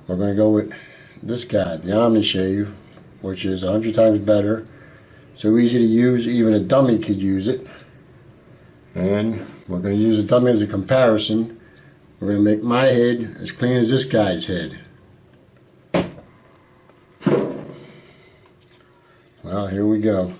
we're going to go with this guy, the OmniShave, which is 100 times better. So easy to use, even a dummy could use it. And we're going to use a dummy as a comparison. We're going to make my head as clean as this guy's head. Well, here we go.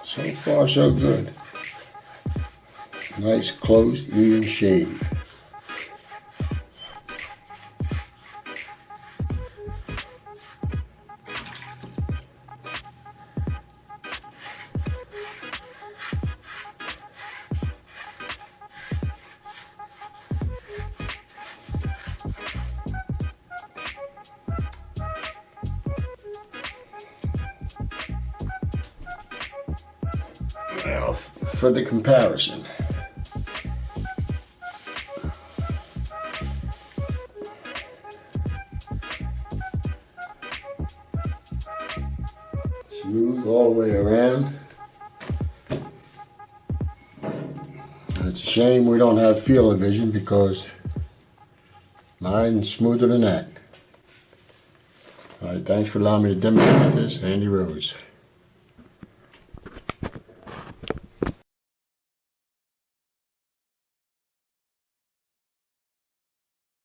So far, so good. Nice, close, even shave. Now, for the comparison. Smooth all the way around. And it's a shame we don't have field of vision because mine's smoother than that. Alright, thanks for allowing me to demonstrate this. Andy Rose.